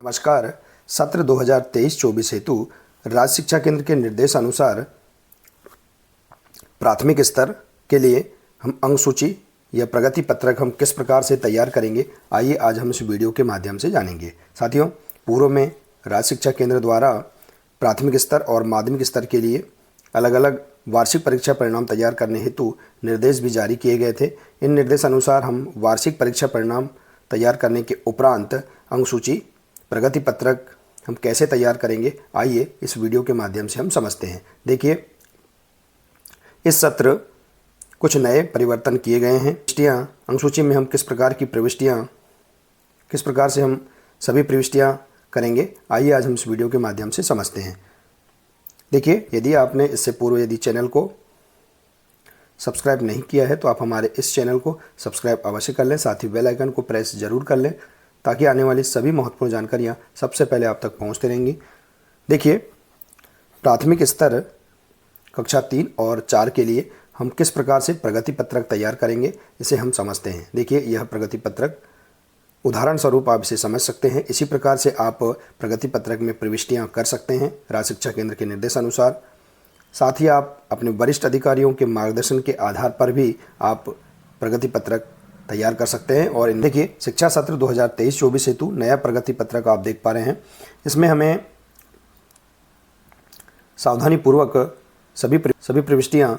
नमस्कार। सत्र 2023-24 हेतु राज्य शिक्षा केंद्र के निर्देशानुसार प्राथमिक स्तर के लिए हम अंक सूची या प्रगति पत्रक हम किस प्रकार से तैयार करेंगे, आइए आज हम इस वीडियो के माध्यम से जानेंगे। साथियों, पूर्व में राज्य शिक्षा केंद्र द्वारा प्राथमिक स्तर और माध्यमिक स्तर के लिए अलग अलग वार्षिक परीक्षा परिणाम तैयार करने हेतु निर्देश भी जारी किए गए थे। इन निर्देशानुसार हम वार्षिक परीक्षा परिणाम तैयार करने के उपरांत अंक सूची प्रगति पत्रक हम कैसे तैयार करेंगे, आइए इस वीडियो के माध्यम से हम समझते हैं। देखिए, इस सत्र कुछ नए परिवर्तन किए गए हैं। प्रविष्टियाँ, अंक सूची में हम किस प्रकार की प्रविष्टियाँ, किस प्रकार से हम सभी प्रविष्टियाँ करेंगे, आइए आज हम इस वीडियो के माध्यम से समझते हैं। देखिए, यदि आपने इससे पूर्व यदि चैनल को सब्सक्राइब नहीं किया है तो आप हमारे इस चैनल को सब्सक्राइब अवश्य कर लें, साथ ही बेल आइकन को प्रेस जरूर कर लें ताकि आने वाली सभी महत्वपूर्ण जानकारियाँ सबसे पहले आप तक पहुँचती रहेंगी। देखिए, प्राथमिक स्तर कक्षा 3 और 4 के लिए हम किस प्रकार से प्रगति पत्रक तैयार करेंगे, इसे हम समझते हैं। देखिए, यह प्रगति पत्रक उदाहरण स्वरूप आप इसे समझ सकते हैं। इसी प्रकार से आप प्रगति पत्रक में प्रविष्टियाँ कर सकते हैं राज्य शिक्षा केंद्र के निर्देशानुसार। साथ ही आप अपने वरिष्ठ अधिकारियों के मार्गदर्शन के आधार पर भी आप प्रगति पत्रक तैयार कर सकते हैं। और देखिए, शिक्षा सत्र 2023-24 हेतु नया प्रगति पत्रक आप देख पा रहे हैं। इसमें हमें सावधानीपूर्वक सभी प्रविष्टियाँ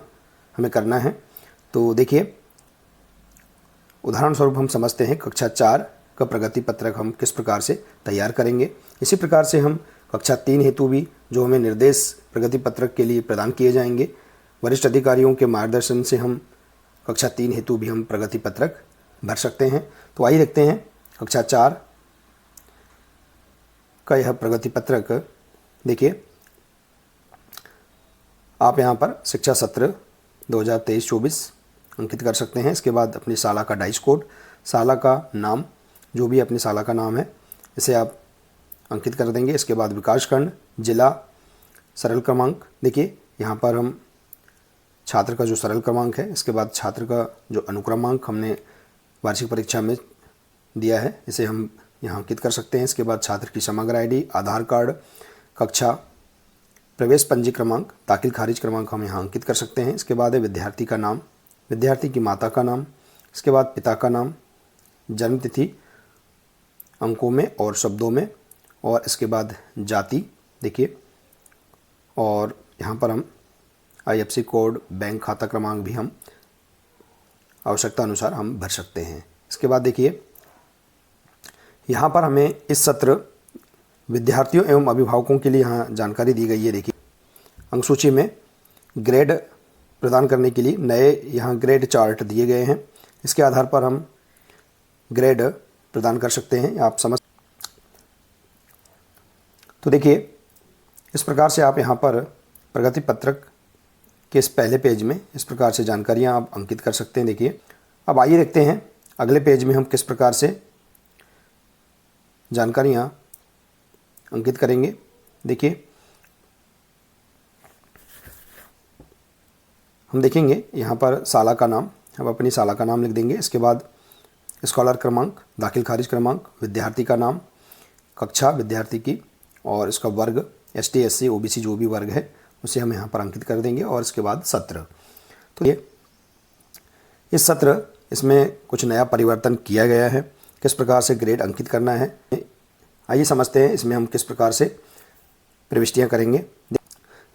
हमें करना है। तो देखिए, उदाहरण स्वरूप हम समझते हैं कक्षा 4 का प्रगति पत्रक हम किस प्रकार से तैयार करेंगे। इसी प्रकार से हम कक्षा 3 हेतु भी जो हमें निर्देश प्रगति पत्रक के लिए प्रदान किए जाएंगे, वरिष्ठ अधिकारियों के मार्गदर्शन से हम कक्षा 3 हेतु भी हम प्रगति पत्रक भर सकते हैं। तो आइए देखते हैं कक्षा 4 का यह प्रगति पत्रक। देखिए, आप यहाँ पर शिक्षा सत्र 2023-24 अंकित कर सकते हैं। इसके बाद अपनी शाला का डाइस कोड, शाला का नाम, जो भी अपनी शाला का नाम है इसे आप अंकित कर देंगे। इसके बाद विकासखंड, जिला, सरल क्रमांक। देखिए, यहाँ पर हम छात्र का जो सरल क्रमांक है, इसके बाद छात्र का जो अनुक्रमांक हमने वार्षिक परीक्षा में दिया है, इसे हम यहाँ अंकित कर सकते हैं। इसके बाद छात्र की समग्र आईडी, आधार कार्ड, कक्षा, प्रवेश पंजी क्रमांक, दाखिल खारिज क्रमांक हम यहाँ अंकित कर सकते हैं। इसके बाद है विद्यार्थी का नाम, विद्यार्थी की माता का नाम, इसके बाद पिता का नाम, जन्म तिथि अंकों में और शब्दों में, और इसके बाद जाति। देखिए, और यहाँ पर हम IFSC कोड, बैंक खाता क्रमांक भी हम आवश्यकता अनुसार हम भर सकते हैं। इसके बाद देखिए, यहाँ पर हमें इस सत्र विद्यार्थियों एवं अभिभावकों के लिए यहाँ जानकारी दी गई है। देखिए, अंक सूची में ग्रेड प्रदान करने के लिए नए यहाँ ग्रेड चार्ट दिए गए हैं। इसके आधार पर हम ग्रेड प्रदान कर सकते हैं, आप समझ। तो देखिए, इस प्रकार से आप यहाँ पर प्रगति पत्रक के इस पहले पेज में इस प्रकार से जानकारियाँ आप अंकित कर सकते हैं। देखिए, अब आइए देखते हैं अगले पेज में हम किस प्रकार से जानकारियाँ अंकित करेंगे। देखिए, हम देखेंगे यहाँ पर शाला का नाम, हम अपनी शाला का नाम लिख देंगे। इसके बाद स्कॉलर क्रमांक, दाखिल खारिज क्रमांक, विद्यार्थी का नाम, कक्षा विद्यार्थी की, और इसका वर्ग, ST SC OBC जो भी वर्ग है उसे हम यहाँ पर अंकित कर देंगे। और इसके बाद सत्र। तो ये इस सत्र इसमें कुछ नया परिवर्तन किया गया है, किस प्रकार से ग्रेड अंकित करना है, आइए समझते हैं इसमें हम किस प्रकार से प्रविष्टियाँ करेंगे।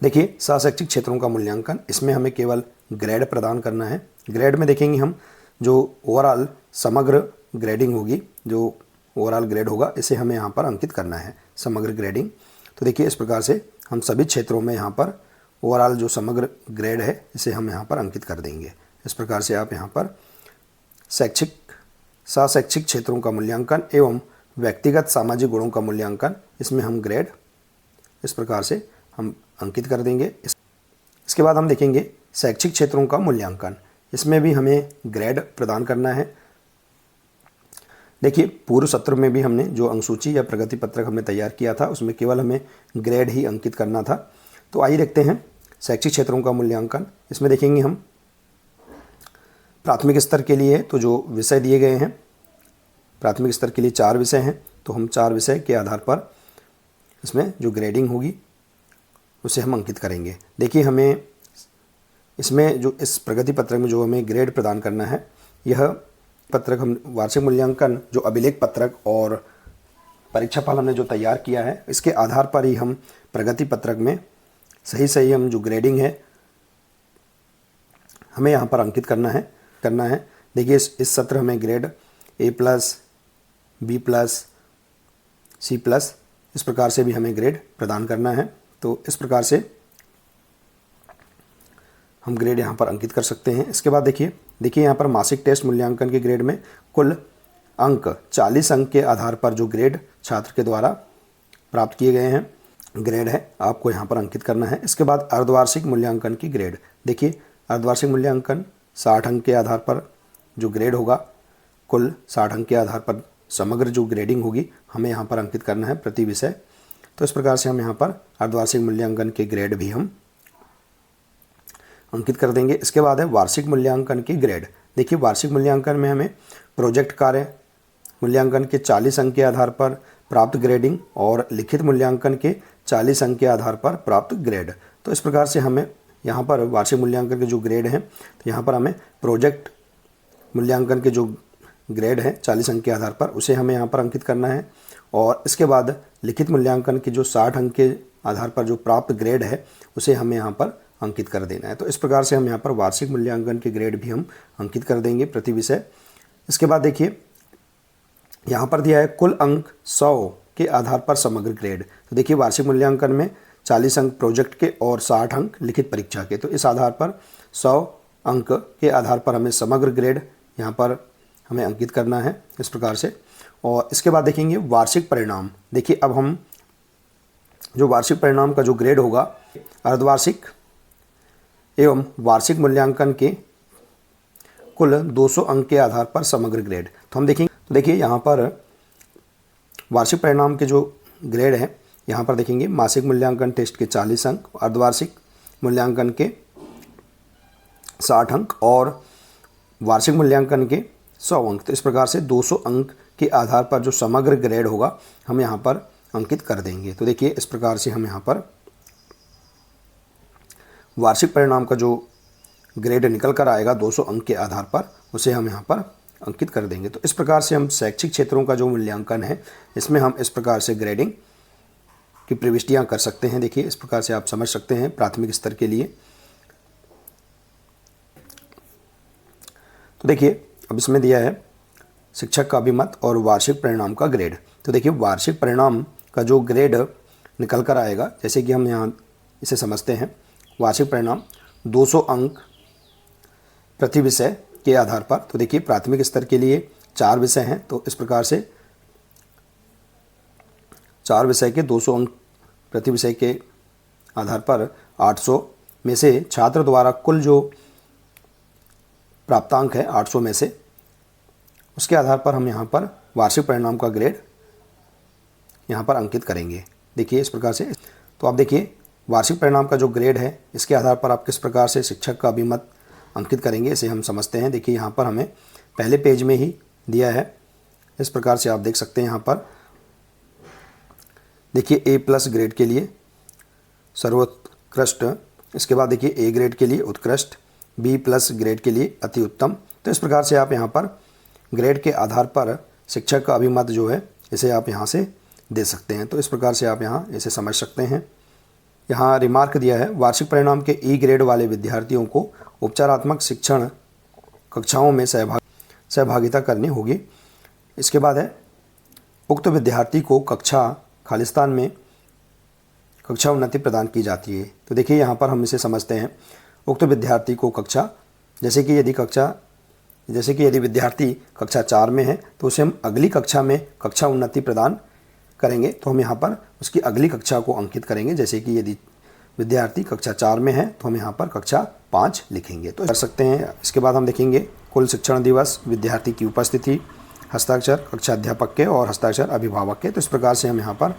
देखिए, सहशैक्षिक क्षेत्रों का मूल्यांकन, इसमें हमें केवल ग्रेड प्रदान करना है। ग्रेड में देखेंगे हम जो ओवरऑल समग्र ग्रेडिंग होगी, जो ओवरऑल ग्रेड होगा, इसे हमें यहाँ पर अंकित करना है, समग्र ग्रेडिंग। तो देखिए, इस प्रकार से हम सभी क्षेत्रों में यहाँ पर ओवरऑल जो समग्र ग्रेड है इसे हम यहाँ पर अंकित कर देंगे। इस प्रकार से आप यहाँ पर सहशैक्षिक क्षेत्रों का मूल्यांकन एवं व्यक्तिगत सामाजिक गुणों का मूल्यांकन, इसमें हम ग्रेड इस प्रकार से हम अंकित कर देंगे। इसके बाद हम देखेंगे शैक्षिक क्षेत्रों का मूल्यांकन, इसमें भी हमें ग्रेड प्रदान करना है। देखिए, पूर्व सत्र में भी हमने जो अंकसूची या प्रगति पत्रक हमने तैयार किया था उसमें केवल हमें ग्रेड ही अंकित करना था। तो आइए देखते हैं शैक्षिक क्षेत्रों का मूल्यांकन। इसमें देखेंगे हम प्राथमिक स्तर के लिए तो जो विषय दिए गए हैं, प्राथमिक स्तर के लिए 4 विषय हैं। तो हम 4 विषय के आधार पर इसमें जो ग्रेडिंग होगी उसे हम अंकित करेंगे। देखिए हमें इसमें जो इस प्रगति पत्रक में जो हमें ग्रेड प्रदान करना है, यह पत्रक हम वार्षिक मूल्यांकन जो अभिलेख पत्रक और परीक्षा फल हमने जो तैयार किया है, इसके आधार पर ही हम प्रगति पत्रक में सही हम जो ग्रेडिंग है हमें यहाँ पर अंकित करना है। देखिए इस सत्र हमें ग्रेड A+, B+, C+, इस प्रकार से भी हमें ग्रेड प्रदान करना है। तो इस प्रकार से हम ग्रेड यहाँ पर अंकित कर सकते हैं। इसके बाद देखिए यहाँ पर मासिक टेस्ट मूल्यांकन के ग्रेड में कुल अंक 40 अंक के आधार पर जो ग्रेड छात्र के द्वारा प्राप्त किए गए हैं ग्रेड है, आपको यहाँ पर अंकित करना है। इसके बाद अर्धवार्षिक मूल्यांकन की ग्रेड, देखिए अर्धवार्षिक मूल्यांकन 60 अंक के आधार पर जो ग्रेड होगा, कुल 60 अंक के आधार पर समग्र जो ग्रेडिंग होगी हमें यहाँ पर अंकित करना है प्रति विषय। तो इस प्रकार से हम यहाँ पर अर्धवार्षिक मूल्यांकन के ग्रेड भी हम अंकित कर देंगे। इसके बाद है वार्षिक मूल्यांकन की ग्रेड। देखिए वार्षिक मूल्यांकन में हमें प्रोजेक्ट कार्य मूल्यांकन के 40 अंक के आधार पर प्राप्त ग्रेडिंग और लिखित मूल्यांकन के 40 अंक के आधार पर प्राप्त ग्रेड। तो इस प्रकार से हमें यहाँ पर वार्षिक मूल्यांकन के जो ग्रेड हैं, तो यहाँ पर हमें प्रोजेक्ट मूल्यांकन के जो ग्रेड है 40 अंक के आधार पर उसे हमें यहाँ पर अंकित करना है। और इसके बाद लिखित मूल्यांकन के जो 60 अंक के आधार पर जो प्राप्त ग्रेड है उसे हमें यहाँ पर अंकित कर देना है। तो इस प्रकार से हम यहाँ पर वार्षिक मूल्यांकन के ग्रेड भी हम अंकित कर देंगे प्रति विषय। इसके बाद देखिए यहाँ पर दिया है कुल अंक 100 के आधार पर समग्र ग्रेड। तो देखिए वार्षिक मूल्यांकन में 40 अंक प्रोजेक्ट के और 60 अंक लिखित परीक्षा के, तो इस आधार पर 100 अंक के आधार पर हमें समग्र ग्रेड यहाँ पर हमें अंकित करना है इस प्रकार से। और इसके बाद देखेंगे वार्षिक परिणाम। देखिए अब हम जो वार्षिक परिणाम का जो ग्रेड होगा, अर्धवार्षिक एवं वार्षिक मूल्यांकन के कुल 200 अंक के आधार पर समग्र ग्रेड। तो हम देखेंगे, तो देखिए यहाँ पर वार्षिक परिणाम के जो ग्रेड हैं, यहाँ पर देखेंगे मासिक मूल्यांकन टेस्ट के 40 अंक, अर्धवार्षिक मूल्यांकन के 60 अंक और वार्षिक मूल्यांकन के 100 अंक। तो इस प्रकार से 200 अंक के आधार पर जो समग्र ग्रेड होगा हम यहाँ पर अंकित कर देंगे। तो देखिए इस प्रकार से हम यहाँ पर वार्षिक परिणाम का जो ग्रेड निकल कर आएगा 200 अंक के आधार पर, उसे हम यहाँ पर अंकित कर देंगे। तो इस प्रकार से हम शैक्षिक क्षेत्रों का जो मूल्यांकन है इसमें हम इस प्रकार से ग्रेडिंग की प्रविष्टियाँ कर सकते हैं। देखिए इस प्रकार से आप समझ सकते हैं प्राथमिक स्तर के लिए। तो देखिए अब इसमें दिया है शिक्षक का अभिमत और वार्षिक परिणाम का ग्रेड। तो देखिए वार्षिक परिणाम का जो ग्रेड निकल कर आएगा, जैसे कि हम यहाँ इसे समझते हैं, वार्षिक परिणाम 200 अंक प्रति विषय के आधार पर। तो देखिए प्राथमिक स्तर के लिए 4 विषय हैं, तो इस प्रकार से 4 विषय के 200 अंक प्रति विषय के आधार पर 800 में से छात्र द्वारा कुल जो प्राप्तांक है 800 में से, उसके आधार पर हम यहाँ पर वार्षिक परिणाम का ग्रेड यहाँ पर अंकित करेंगे। देखिए इस प्रकार से। तो आप देखिए वार्षिक परिणाम का जो ग्रेड है इसके आधार पर आप किस प्रकार से शिक्षक का अभिमत अंकित करेंगे इसे हम समझते हैं। देखिए यहाँ पर हमें पहले पेज में ही दिया है, इस प्रकार से आप देख सकते हैं। यहाँ पर देखिए A+ ग्रेड के लिए सर्वोत्कृष्ट, इसके बाद देखिए A ग्रेड के लिए उत्कृष्ट, B+ ग्रेड के लिए अति उत्तम। तो इस प्रकार से आप यहाँ पर ग्रेड के आधार पर शिक्षक का अभिमत जो है इसे आप यहाँ से दे सकते हैं। तो इस प्रकार से आप यहाँ इसे समझ सकते हैं। यहाँ रिमार्क दिया है वार्षिक परिणाम के E ग्रेड वाले विद्यार्थियों को उपचारात्मक शिक्षण कक्षाओं में सहभागिता करनी होगी। इसके बाद है उक्त विद्यार्थी को कक्षा खालिस्तान में कक्षा उन्नति प्रदान की जाती है। तो देखिए यहाँ पर हम इसे समझते हैं, उक्त विद्यार्थी को कक्षा, जैसे कि यदि विद्यार्थी कक्षा 4 में है तो उसे हम अगली कक्षा में कक्षा उन्नति प्रदान करेंगे, तो हम यहाँ पर उसकी अगली कक्षा को अंकित करेंगे। जैसे कि यदि विद्यार्थी कक्षा 4 में है तो हम यहाँ पर कक्षा 5 लिखेंगे, तो कर सकते हैं। इसके बाद हम देखेंगे कुल शिक्षण दिवस, विद्यार्थी की उपस्थिति, हस्ताक्षर कक्षा अध्यापक के और हस्ताक्षर अभिभावक के। तो इस प्रकार से हम यहाँ पर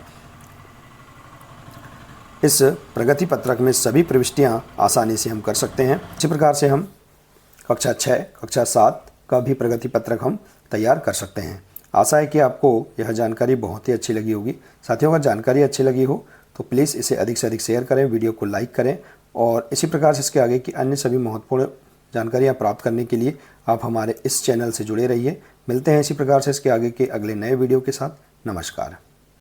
इस प्रगति पत्रक में सभी प्रविष्टियाँ आसानी से हम कर सकते हैं। इसी प्रकार से हम कक्षा 6, कक्षा 7 का भी प्रगति पत्रक हम तैयार कर सकते हैं। आशा है कि आपको यह जानकारी बहुत ही अच्छी लगी होगी। साथियों, अगर जानकारी अच्छी लगी हो तो प्लीज़ इसे अधिक से अधिक शेयर करें, वीडियो को लाइक करें और इसी प्रकार से इसके आगे की अन्य सभी महत्वपूर्ण जानकारियाँ प्राप्त करने के लिए आप हमारे इस चैनल से जुड़े रहिए। मिलते हैं इसी प्रकार से इसके आगे के अगले नए वीडियो के साथ। नमस्कार।